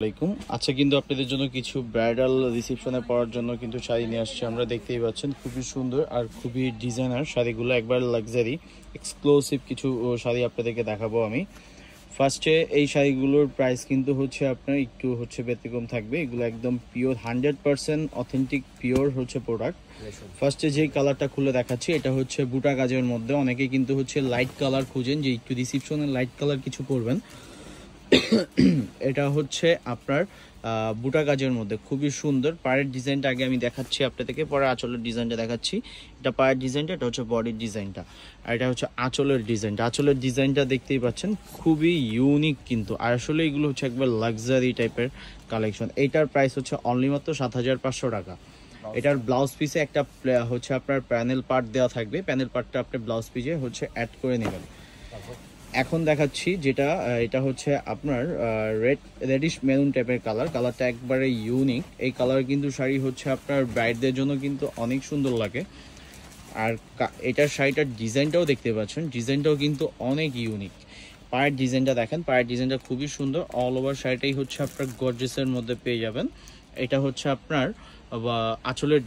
আলাইকুম। আচ্ছা, কিন্তু আপনাদের জন্য কিছু ব্রাইডাল রিসেপশনে পরার জন্য কিন্তু শাড়ি নিয়ে আসছি আমরা। দেখতেই পাচ্ছেন খুবই সুন্দর আর খুবই ডিজাইনার শাড়িগুলো, একবার লাক্সারি এক্সক্লুসিভ কিছু শাড়ি আপনাদেরকে দেখাবো আমি। ফার্স্টে এই শাড়িগুলোর প্রাইস কিন্তু হচ্ছে আপনার একটু ব্যতিক্রম থাকবে। এগুলো একদম পিওর 100% অথেন্টিক পিওর প্রোডাক্ট। ফার্স্টে যেই কালারটা খুলে দেখাচ্ছি, এটা হচ্ছে বুটা কাজের মধ্যে। অনেকে কিন্তু লাইট কালার খুঁজেন, যে একটু রিসেপশনে লাইট কালার কিছু পরবেন। এটা হচ্ছে আপনার বুটা কাজের মধ্যে খুবই সুন্দর। পায়ের ডিজাইনটা আগে আমি দেখাচ্ছি আপনাদেরকে, পরে আঁচলের ডিজাইনটা দেখাচ্ছি। এটা পায়ের ডিজাইনটা, এটা হচ্ছে বডির ডিজাইনটা, আর এটা হচ্ছে আঁচলের ডিজাইনটা। আঁচলের ডিজাইনটা দেখতেই পাচ্ছেন খুবই ইউনিক কিন্তু, আর আসলে এগুলো হচ্ছে একবার লাক্সারি টাইপের কালেকশন। এইটার প্রাইস হচ্ছে অনলি মাত্র ৭৫০০ টাকা। এটার ব্লাউজ পিসে একটা আপনার প্যানেল পার্ট দেওয়া থাকবে। প্যানেল পার্টটা আপনি ব্লাউজ পিসে অ্যাড করে নেবেন। এখন দেখাচ্ছি যেটা, এটা হচ্ছে আপনার রেডিশ মেরুন টাইপের কালারটা একবারে ইউনিক। এই কালার কিন্তু শাড়ি হচ্ছে আপনার ব্রাইডদের জন্য কিন্তু অনেক সুন্দর লাগে। আর এটার শাড়িটার ডিজাইনটাও দেখতে পাচ্ছেন, ডিজাইনটাও কিন্তু অনেক ইউনিক। পায়ের ডিজাইনটা দেখেন, পায়ের ডিজাইনটা খুবই সুন্দর। অল ওভার শাড়িটাই হচ্ছে আপনার গর্জিয়াসের মধ্যে পেয়ে যাবেন। এটা হচ্ছে আপনার আঁচলের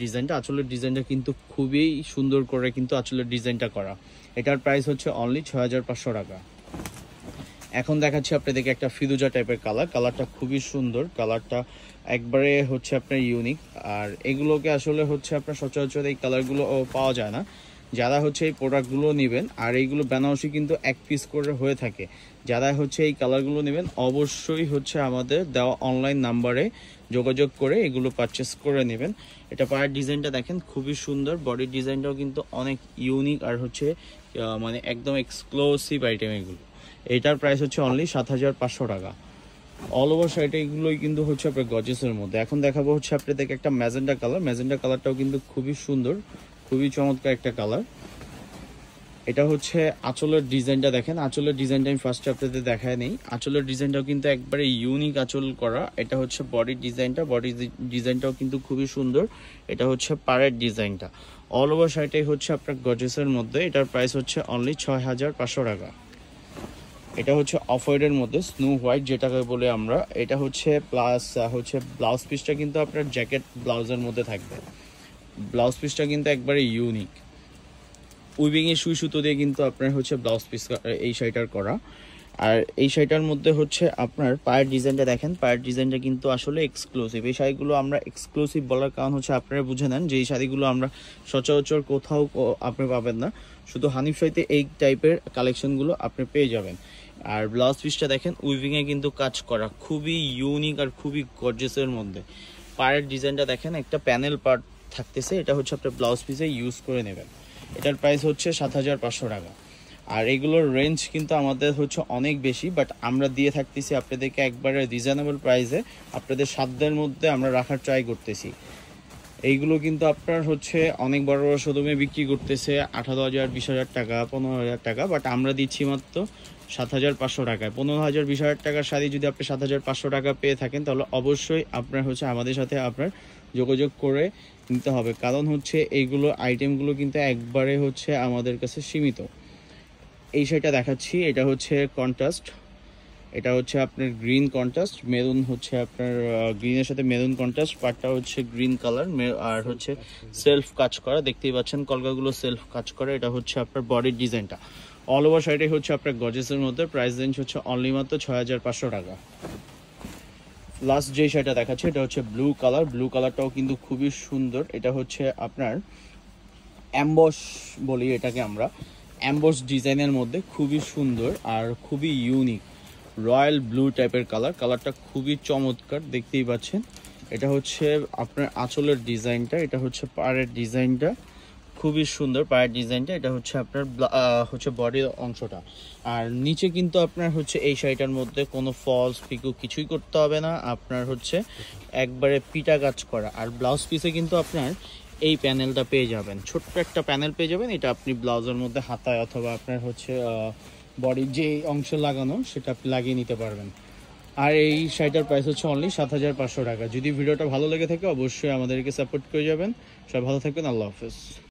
ডিজাইনটা কিন্তু খুবই সুন্দর করে কিন্তু আঁচলের ডিজাইনটা করা। এটার প্রাইস হচ্ছে অনলি ৬৫০০ টাকা। এখন দেখাচ্ছি আপনাদেরকে একটা ফিরোজা টাইপের কালারটা খুবই সুন্দর। কালারটা একবারে হচ্ছে আপনার ইউনিক। আর এগুলোকে আসলে হচ্ছে আপনার সচরাচর এই কালারগুলো পাওয়া যায় না। যারা এই প্রোডাক্টগুলো নেবেন, আর এইগুলো বেনারসি কিন্তু এক পিস করে হয়ে থাকে, যারা এই কালারগুলো নেবেন অবশ্যই আমাদের দেওয়া অনলাইন নাম্বারে যোগাযোগ করে এগুলো পারচেস করে নেবেন। এটা পায়ের ডিজাইনটা দেখেন খুবই সুন্দর, বডির ডিজাইনটাও কিন্তু অনেক ইউনিক, আর মানে একদম এক্সক্লুসিভ আইটেম এগুলো। এটার প্রাইস হচ্ছে অনলি ৭৫০০ টাকা। অল ওভার শাড়িটা এগুলোই কিন্তু আপনার গর্জিয়াসের মধ্যে। এখন দেখাবো আপনাদেরকে একটা ম্যাজেন্ডা কালারটাও কিন্তু খুবই সুন্দর, খুবই চমৎকার একটা কালার। এটা হচ্ছে আঁচলের ডিজাইনটা দেখেন, আঁচলের ডিজাইনটা আমি ফার্স্টে আপনাদের দেখায় নেই। আঁচলের ডিজাইনটাও কিন্তু একবারে ইউনিক আঁচল করা। এটা হচ্ছে বডির ডিজাইনটাও কিন্তু খুবই সুন্দর। এটা হচ্ছে পাড়ের ডিজাইনটা। অল ওভার শাড়িটাই আপনার গর্জিয়াসের মধ্যে। এটার প্রাইস হচ্ছে অনলি ৬৫০০ টাকা। এটা হচ্ছে অফ হোয়াইটের মধ্যে স্নো হোয়াইট যেটাকে বলে আমরা। এটা প্লাস ব্লাউজ পিসটা কিন্তু আপনার জ্যাকেট ব্লাউজের মধ্যে থাকবে। ব্লাউজ পিসটা কিন্তু একবারে ইউনিক, উইভিংয়ে সুই সুতো দিয়ে কিন্তু আপনার ব্লাউজ পিস এই শাড়িটার করা। আর এই শাড়িটার মধ্যে আপনার পায়ের ডিজাইনটা দেখেন, পায়ের ডিজাইনটা কিন্তু আসলে এক্সক্লুসিভ। এই শাড়িগুলো আমরা এক্সক্লুসিভ বলার কারণ আপনারা বুঝে নেন যে এই শাড়িগুলো আমরা সচরাচর কোথাও আপনি পাবেন না, শুধু হানিফ শাড়িতে এই টাইপের কালেকশনগুলো আপনি পেয়ে যাবেন। আর ব্লাউজ পিসটা দেখেন উইভিংয়ে কিন্তু কাজ করা, খুবই ইউনিক আর খুবই গর্জিয়াসের মধ্যে। পায়ের ডিজাইনটা দেখেন, একটা প্যানেল পার্ট থাকতেছে, এটা আপনার ব্লাউজ পিসে ইউজ করে নেবেন। এটার প্রাইস হচ্ছে ৭৫০০ টাকা। আর এগুলোর রেঞ্জ কিন্তু আমাদের অনেক বেশি, বাট আমরা দিয়ে থাকতেছি আপনাদেরকে একবারে রিজনেবল প্রাইসে, আপনাদের সাধ্যের মধ্যে আমরা রাখার ট্রাই করতেছি। এইগুলো কিন্তু আপনার অনেক বড় বড় শোরুমে বিক্রি করতেছে ১৮,০০০, ২০,০০০ টাকা, ১৫,০০০ টাকা, বাট আমরা দিচ্ছি মাত্র ৭৫০০ টাকায়। ১৫,০০০, ২০,০০০ টাকার শাড়ি যদি আপনি ৭৫০০ টাকা পেয়ে থাকেন, তাহলে অবশ্যই আপনার আমাদের সাথে আপনার যোগাযোগ করে নিতে হবে, কারণ এইগুলো আইটেমগুলো কিন্তু একবারে আমাদের কাছে সীমিত। এই শাড়িটা দেখাচ্ছি, এটা কন্ট্রাস্ট, এটা আপনার গ্রিন কন্ট্রাস্ট, মেরুন আপনার গ্রিনের সাথে মেরুন কন্ট্রাস্ট, পাটটা গ্রিন কালার, আর সেলফ কাজ করা, দেখতেই পাচ্ছেন কলকাগুলো সেলফ কাজ করা। এটা আপনার বডির ডিজাইনটা। অল ওভার শাড়িটাই আপনার গর্জিয়াসের মধ্যে। প্রাইস রেঞ্জ অনলি মাত্র ৬৫০০ টাকা। লাস্ট যে শাড়িটা দেখাচ্ছে, এটা ব্লু কালারটাও কিন্তু খুবই সুন্দর। এটা আপনার অ্যাম্বস বলি এটাকে আমরা, অ্যাম্বস ডিজাইনের মধ্যে খুবই সুন্দর আর খুবই ইউনিক, রয়্যাল ব্লু টাইপের কালারটা খুবই চমৎকার, দেখতেই পাচ্ছেন। এটা আপনার আঁচলের ডিজাইনটা, এটা পায়ের ডিজাইনটা খুবই সুন্দর, পায়ের ডিজাইনটা। এটা আপনার বডির অংশটা। আর নিচে কিন্তু আপনার এই শাড়িটার মধ্যে কোনো ফলস পিকো কিছুই করতে হবে না, আপনার একবারে পিটা কাজ করা। আর ব্লাউজ পিসে কিন্তু আপনার এই প্যানেলটা পেয়ে যাবেন, ছোট্ট একটা প্যানেল পেয়ে যাবেন। এটা আপনি ব্লাউজের মধ্যে হাতায় অথবা আপনার বডির যে অংশ লাগানো সেটা আপনি লাগিয়ে নিতে পারবেন। আর এই শাড়িটার প্রাইস অনলি ৭৫০০ টাকা। যদি ভিডিওটা ভালো লেগে থাকে অবশ্যই আমাদেরকে সাপোর্ট করে যাবেন। সবাই ভালো থাকবেন, আল্লাহ হাফেজ।